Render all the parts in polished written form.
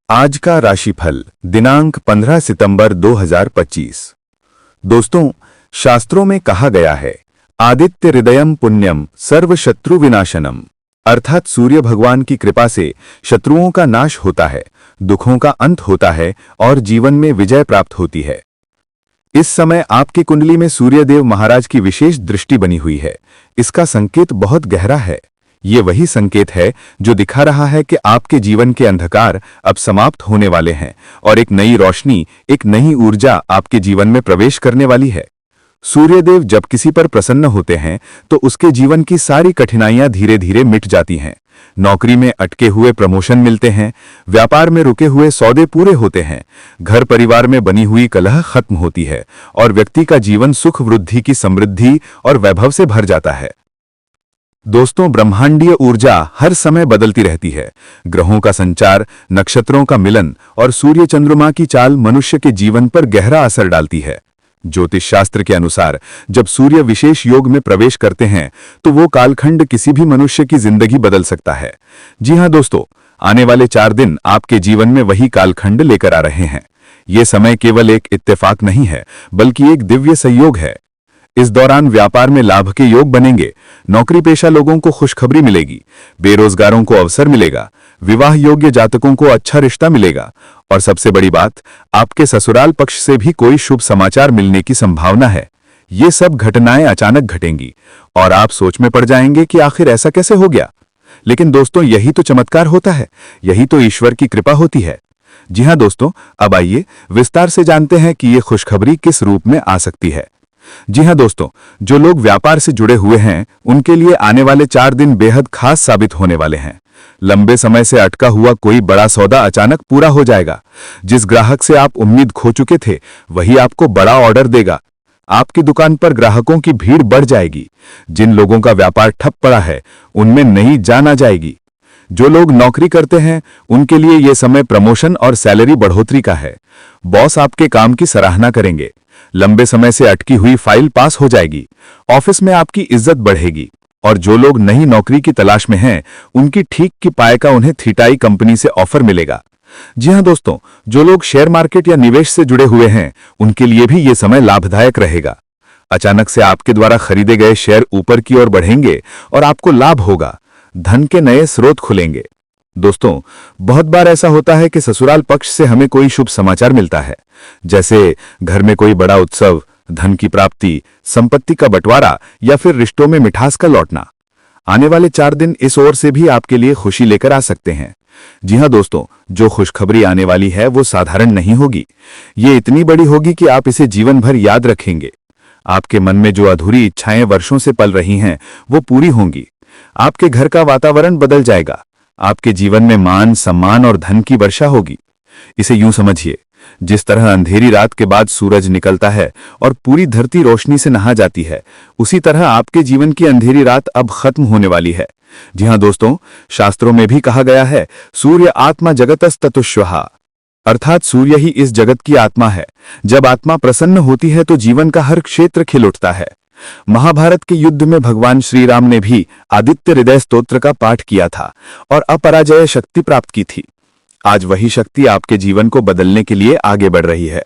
आज का राशिफल दिनांक 15 सितंबर 2025। दोस्तों, शास्त्रों में कहा गया है, आदित्य हृदयम पुण्यम सर्व शत्रु विनाशनम, अर्थात सूर्य भगवान की कृपा से शत्रुओं का नाश होता है, दुखों का अंत होता है और जीवन में विजय प्राप्त होती है। इस समय आपकी कुंडली में सूर्यदेव महाराज की विशेष दृष्टि बनी हुई है। इसका संकेत बहुत गहरा है। ये वही संकेत है जो दिखा रहा है कि आपके जीवन के अंधकार अब समाप्त होने वाले हैं और एक नई रोशनी, एक नई ऊर्जा आपके जीवन में प्रवेश करने वाली है। सूर्यदेव जब किसी पर प्रसन्न होते हैं तो उसके जीवन की सारी कठिनाइयां धीरे धीरे मिट जाती हैं। नौकरी में अटके हुए प्रमोशन मिलते हैं, व्यापार में रुके हुए सौदे पूरे होते हैं, घर परिवार में बनी हुई कलह खत्म होती है और व्यक्ति का जीवन सुख, वृद्धि की समृद्धि और वैभव से भर जाता है। दोस्तों, ब्रह्मांडीय ऊर्जा हर समय बदलती रहती है। ग्रहों का संचार, नक्षत्रों का मिलन और सूर्य चंद्रमा की चाल मनुष्य के जीवन पर गहरा असर डालती है। ज्योतिष शास्त्र के अनुसार जब सूर्य विशेष योग में प्रवेश करते हैं तो वो कालखंड किसी भी मनुष्य की जिंदगी बदल सकता है। जी हां दोस्तों, आने वाले 4 दिन आपके जीवन में वही कालखंड लेकर आ रहे हैं। ये समय केवल एक इत्तेफाक नहीं है, बल्कि एक दिव्य संयोग है। इस दौरान व्यापार में लाभ के योग बनेंगे, नौकरी पेशा लोगों को खुशखबरी मिलेगी, बेरोजगारों को अवसर मिलेगा, विवाह योग्य जातकों को अच्छा रिश्ता मिलेगा और सबसे बड़ी बात, आपके ससुराल पक्ष से भी कोई शुभ समाचार मिलने की संभावना है। ये सब घटनाएं अचानक घटेंगी और आप सोच में पड़ जाएंगे कि आखिर ऐसा कैसे हो गया। लेकिन दोस्तों, यही तो चमत्कार होता है, यही तो ईश्वर की कृपा होती है। जी हां दोस्तों, अब आइए विस्तार से जानते हैं कि ये खुशखबरी किस रूप में आ सकती है। जी हां दोस्तों, जो लोग व्यापार से जुड़े हुए हैं उनके लिए आने वाले 4 दिन बेहद खास साबित होने वाले हैं। लंबे समय से अटका हुआ कोई बड़ा सौदा अचानक पूरा हो जाएगा। जिस ग्राहक से आप उम्मीद खो चुके थे वही आपको बड़ा ऑर्डर देगा। आपकी दुकान पर ग्राहकों की भीड़ बढ़ जाएगी। जिन लोगों का व्यापार ठप पड़ा है उनमें नई जान आ जाएगी। जो लोग नौकरी करते हैं उनके लिए यह समय प्रमोशन और सैलरी बढ़ोतरी का है। बॉस आपके काम की सराहना करेंगे। लंबे समय से अटकी हुई फाइल पास हो जाएगी। ऑफिस में आपकी इज्जत बढ़ेगी और जो लोग नई नौकरी की तलाश में हैं उनकी ठीक की पाए का उन्हें थीटाई कंपनी से ऑफर मिलेगा। जी हां दोस्तों, जो लोग शेयर मार्केट या निवेश से जुड़े हुए हैं उनके लिए भी ये समय लाभदायक रहेगा। अचानक से आपके द्वारा खरीदे गए शेयर ऊपर की ओर बढ़ेंगे और आपको लाभ होगा। धन के नए स्रोत खुलेंगे। दोस्तों, बहुत बार ऐसा होता है कि ससुराल पक्ष से हमें कोई शुभ समाचार मिलता है, जैसे घर में कोई बड़ा उत्सव, धन की प्राप्ति, संपत्ति का बंटवारा या फिर रिश्तों में मिठास का लौटना। आने वाले 4 दिन इस ओर से भी आपके लिए खुशी लेकर आ सकते हैं। जी हां दोस्तों, जो खुशखबरी आने वाली है वो साधारण नहीं होगी। ये इतनी बड़ी होगी कि आप इसे जीवन भर याद रखेंगे। आपके मन में जो अधूरी इच्छाएं वर्षों से पल रही हैं वो पूरी होंगी। आपके घर का वातावरण बदल जाएगा। आपके जीवन में मान, सम्मान और धन की वर्षा होगी। इसे यूं समझिए, जिस तरह अंधेरी रात के बाद सूरज निकलता है और पूरी धरती रोशनी से नहा जाती है, उसी तरह आपके जीवन की अंधेरी रात अब खत्म होने वाली है। जी हां दोस्तों, शास्त्रों में भी कहा गया है, सूर्य आत्मा जगतस्ततुष्वः, अर्थात सूर्य ही इस जगत की आत्मा है। जब आत्मा प्रसन्न होती है तो जीवन का हर क्षेत्र खिल उठता है। महाभारत के युद्ध में भगवान श्री राम ने भी आदित्य हृदय स्तोत्र का पाठ किया था और अपराजय शक्ति प्राप्त की थी। आज वही शक्ति आपके जीवन को बदलने के लिए आगे बढ़ रही है।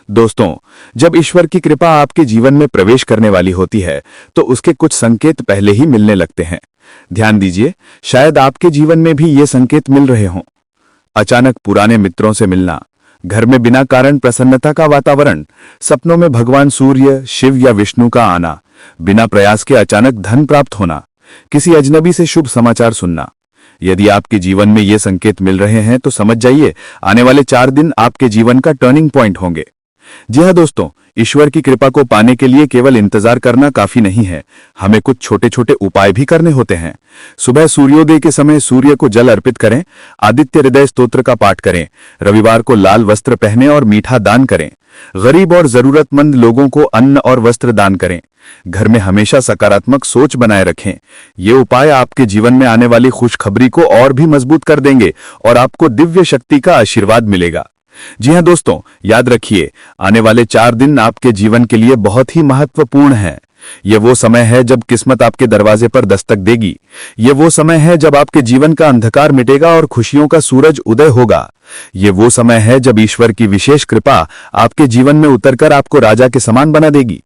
दोस्तों, जब ईश्वर की कृपा आपके जीवन में प्रवेश करने वाली होती है तो उसके कुछ संकेत पहले ही मिलने लगते हैं। ध्यान दीजिए, शायद आपके जीवन में भी ये संकेत मिल रहे हों। अचानक पुराने मित्रों से मिलना, घर में बिना कारण प्रसन्नता का वातावरण, सपनों में भगवान सूर्य, शिव या विष्णु का आना, बिना प्रयास के अचानक धन प्राप्त होना, किसी अजनबी से शुभ समाचार सुनना। यदि आपके जीवन में ये संकेत मिल रहे हैं तो समझ जाइए, आने वाले 4 दिन आपके जीवन का टर्निंग पॉइंट होंगे। जी हां दोस्तों, ईश्वर की कृपा को पाने के लिए केवल इंतजार करना काफी नहीं है, हमें कुछ छोटे छोटे उपाय भी करने होते हैं। सुबह सूर्योदय के समय सूर्य को जल अर्पित करें, आदित्य हृदय स्तोत्र का पाठ करें, रविवार को लाल वस्त्र पहने और मीठा दान करें, गरीब और जरूरतमंद लोगों को अन्न और वस्त्र दान करें, घर में हमेशा सकारात्मक सोच बनाए रखें। ये उपाय आपके जीवन में आने वाली खुशखबरी को और भी मजबूत कर देंगे और आपको दिव्य शक्ति का आशीर्वाद मिलेगा। जी हां दोस्तों, याद रखिए, आने वाले 4 दिन आपके जीवन के लिए बहुत ही महत्वपूर्ण हैं। ये वो समय है जब किस्मत आपके दरवाजे पर दस्तक देगी। ये वो समय है जब आपके जीवन का अंधकार मिटेगा और खुशियों का सूरज उदय होगा। ये वो समय है जब ईश्वर की विशेष कृपा आपके जीवन में उतरकर आपको राजा के समान बना देगी।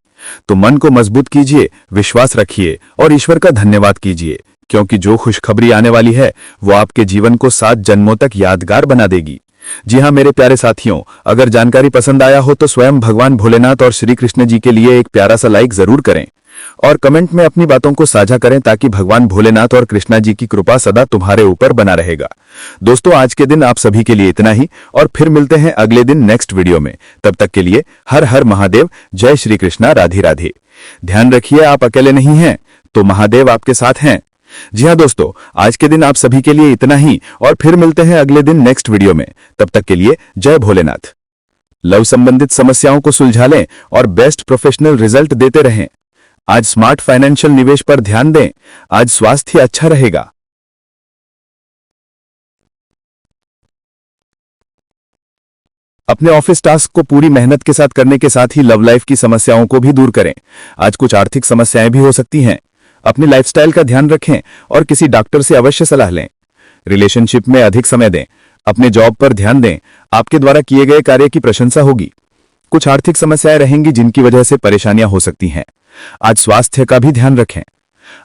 तो मन को मजबूत कीजिए, विश्वास रखिए और ईश्वर का धन्यवाद कीजिए, क्योंकि जो खुशखबरी आने वाली है वो आपके जीवन को 7 जन्मों तक यादगार बना देगी। जी हाँ मेरे प्यारे साथियों, अगर जानकारी पसंद आया हो तो स्वयं भगवान भोलेनाथ और श्री कृष्ण जी के लिए एक प्यारा सा लाइक जरूर करें और कमेंट में अपनी बातों को साझा करें, ताकि भगवान भोलेनाथ और कृष्णा जी की कृपा सदा तुम्हारे ऊपर बना रहेगा। दोस्तों आज के दिन आप सभी के लिए इतना ही, और फिर मिलते हैं अगले दिन नेक्स्ट वीडियो में। तब तक के लिए हर हर महादेव, जय श्री कृष्णा, राधे राधे। ध्यान रखिए आप अकेले नहीं हैं, तो महादेव आपके साथ हैं। जी हाँ दोस्तों, आज के दिन आप सभी के लिए इतना ही, और फिर मिलते हैं अगले दिन नेक्स्ट वीडियो में। तब तक के लिए जय भोलेनाथ। लव संबंधित समस्याओं को सुलझा लें और बेस्ट प्रोफेशनल रिजल्ट देते रहें। आज स्मार्ट फाइनेंशियल निवेश पर ध्यान दें। आज स्वास्थ्य अच्छा रहेगा। अपने ऑफिस टास्क को पूरी मेहनत के साथ करने के साथ ही लव लाइफ की समस्याओं को भी दूर करें। आज कुछ आर्थिक समस्याएं भी हो सकती हैं। अपनी लाइफस्टाइल का ध्यान रखें और किसी डॉक्टर से अवश्य सलाह लें। रिलेशनशिप में अधिक समय दें। अपने जॉब पर ध्यान दें। आपके द्वारा किए गए कार्य की प्रशंसा होगी। कुछ आर्थिक समस्याएं रहेंगी जिनकी वजह से परेशानियां हो सकती हैं। आज स्वास्थ्य का भी ध्यान रखें।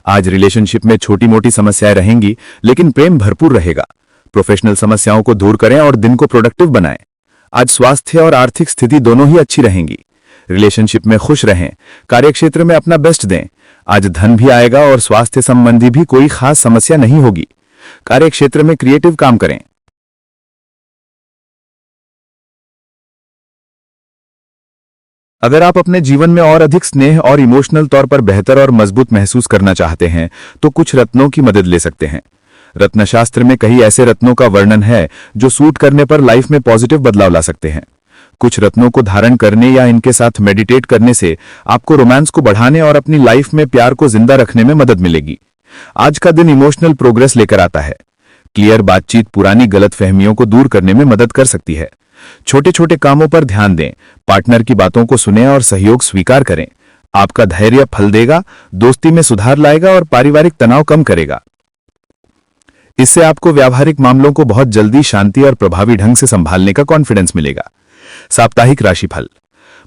आज रिलेशनशिप में छोटी मोटी समस्याएं रहेंगी, लेकिन प्रेम भरपूर रहेगा। प्रोफेशनल समस्याओं को दूर करें और दिन को प्रोडक्टिव बनाएं। आज स्वास्थ्य और आर्थिक स्थिति दोनों ही अच्छी रहेंगी। रिलेशनशिप में खुश रहें। कार्यक्षेत्र में अपना बेस्ट दें। आज धन भी आएगा और स्वास्थ्य संबंधी भी कोई खास समस्या नहीं होगी। कार्यक्षेत्र में क्रिएटिव काम करें। अगर आप अपने जीवन में और अधिक स्नेह और इमोशनल तौर पर बेहतर और मजबूत महसूस करना चाहते हैं तो कुछ रत्नों की मदद ले सकते हैं। रत्नशास्त्र में कई ऐसे रत्नों का वर्णन है जो सूट करने पर लाइफ में पॉजिटिव बदलाव ला सकते हैं। कुछ रत्नों को धारण करने या इनके साथ मेडिटेट करने से आपको रोमांस को बढ़ाने और अपनी लाइफ में प्यार को जिंदा रखने में मदद मिलेगी। आज का दिन इमोशनल प्रोग्रेस लेकर आता है। क्लियर बातचीत पुरानी गलतफहमियों को दूर करने में मदद कर सकती है। छोटे छोटे कामों पर ध्यान दें। पार्टनर की बातों को सुनें और सहयोग स्वीकार करें। आपका धैर्य फल देगा, दोस्ती में सुधार लाएगा और पारिवारिक तनाव कम करेगा। इससे आपको व्यावहारिक मामलों को बहुत जल्दी शांति और प्रभावी ढंग से संभालने का कॉन्फिडेंस मिलेगा। साप्ताहिक राशिफल।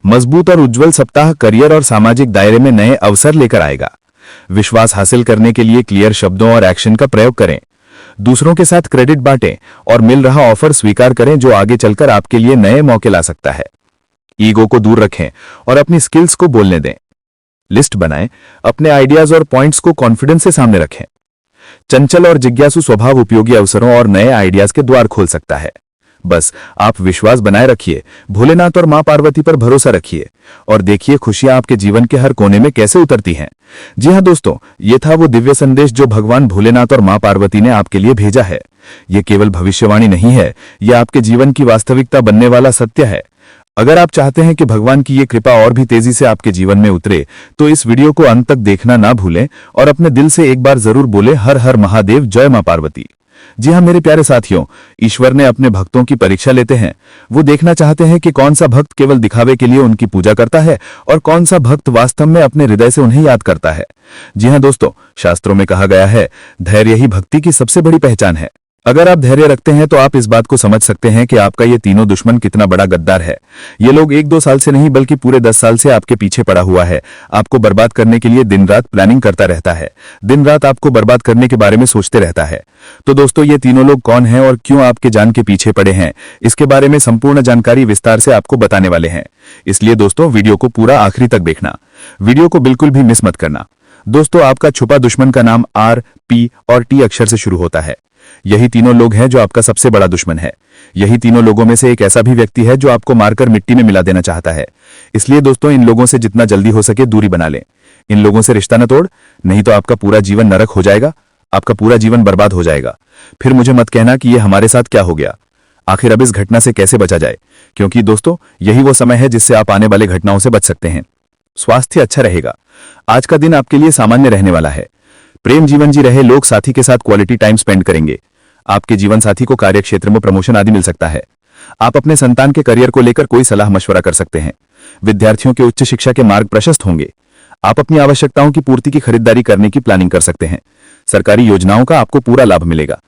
मजबूत और उज्जवल सप्ताह करियर और सामाजिक दायरे में नए अवसर लेकर आएगा। विश्वास हासिल करने के लिए क्लियर शब्दों और एक्शन का प्रयोग करें। दूसरों के साथ क्रेडिट बांटें और मिल रहा ऑफर स्वीकार करें जो आगे चलकर आपके लिए नए मौके ला सकता है। ईगो को दूर रखें और अपनी स्किल्स को बोलने दें। लिस्ट बनाएं। अपने आइडियाज और पॉइंट्स को कॉन्फिडेंस से सामने रखें। चंचल और जिज्ञासु स्वभाव उपयोगी अवसरों और नए आइडियाज के द्वार खोल सकता है। बस आप विश्वास बनाए रखिए, भोलेनाथ और मां पार्वती पर भरोसा रखिए और देखिए खुशियां आपके जीवन के हर कोने में कैसे उतरती हैं। जी हां दोस्तों, ये था वो दिव्य संदेश जो भगवान भोलेनाथ और मां पार्वती ने आपके लिए भेजा है। ये केवल भविष्यवाणी नहीं है, ये आपके जीवन की वास्तविकता बनने वाला सत्य है। अगर आप चाहते हैं कि भगवान की ये कृपा और भी तेजी से आपके जीवन में उतरे, तो इस वीडियो को अंत तक देखना ना भूलें और अपने दिल से एक बार जरूर बोले हर हर महादेव, जय मां पार्वती। जी हां मेरे प्यारे साथियों, ईश्वर ने अपने भक्तों की परीक्षा लेते हैं। वो देखना चाहते हैं कि कौन सा भक्त केवल दिखावे के लिए उनकी पूजा करता है और कौन सा भक्त वास्तव में अपने हृदय से उन्हें याद करता है। जी हां दोस्तों, शास्त्रों में कहा गया है, धैर्य ही भक्ति की सबसे बड़ी पहचान है। अगर आप धैर्य रखते हैं तो आप इस बात को समझ सकते हैं कि आपका ये तीनों दुश्मन कितना बड़ा गद्दार है। ये लोग 1-2 साल से नहीं बल्कि पूरे 10 साल से आपके पीछे पड़ा हुआ है। आपको बर्बाद करने के लिए दिन रात प्लानिंग करता रहता है। दिन रात आपको बर्बाद करने के बारे में सोचते रहता है। तो दोस्तों, ये तीनों लोग कौन हैं और क्यों आपके जान के पीछे पड़े हैं, इसके बारे में संपूर्ण जानकारी विस्तार से आपको बताने वाले हैं। इसलिए दोस्तों, वीडियो को पूरा आखिरी तक देखना। वीडियो को बिल्कुल भी मिस मत करना। दोस्तों, आपका छुपा दुश्मन का नाम R, P और T अक्षर से शुरू होता है। यही तीनों लोग हैं जो आपका सबसे बड़ा दुश्मन है। यही तीनों लोगों में से एक ऐसा भी व्यक्ति है जो आपको मारकर मिट्टी में मिला देना चाहता है। इसलिए दोस्तों, इन लोगों से जितना जल्दी हो सके दूरी बना लें। इन लोगों से रिश्ता न तोड़, नहीं तो आपका पूरा जीवन नरक हो जाएगा। आपका पूरा जीवन बर्बाद हो जाएगा। फिर मुझे मत कहना कि ये हमारे साथ क्या हो गया। आखिर अब इस घटना से कैसे बचा जाए, क्योंकि दोस्तों, यही वो समय है जिससे आप आने वाले घटनाओं से बच सकते हैं। स्वास्थ्य अच्छा रहेगा। आज का दिन आपके लिए सामान्य रहने वाला है। प्रेम जीवन जी रहे लोग साथी के साथ क्वालिटी टाइम स्पेंड करेंगे। आपके जीवन साथी को कार्य क्षेत्र में प्रमोशन आदि मिल सकता है। आप अपने संतान के करियर को लेकर कोई सलाह मशवरा कर सकते हैं। विद्यार्थियों के उच्च शिक्षा के मार्ग प्रशस्त होंगे। आप अपनी आवश्यकताओं की पूर्ति की खरीदारी करने की प्लानिंग कर सकते हैं। सरकारी योजनाओं का आपको पूरा लाभ मिलेगा।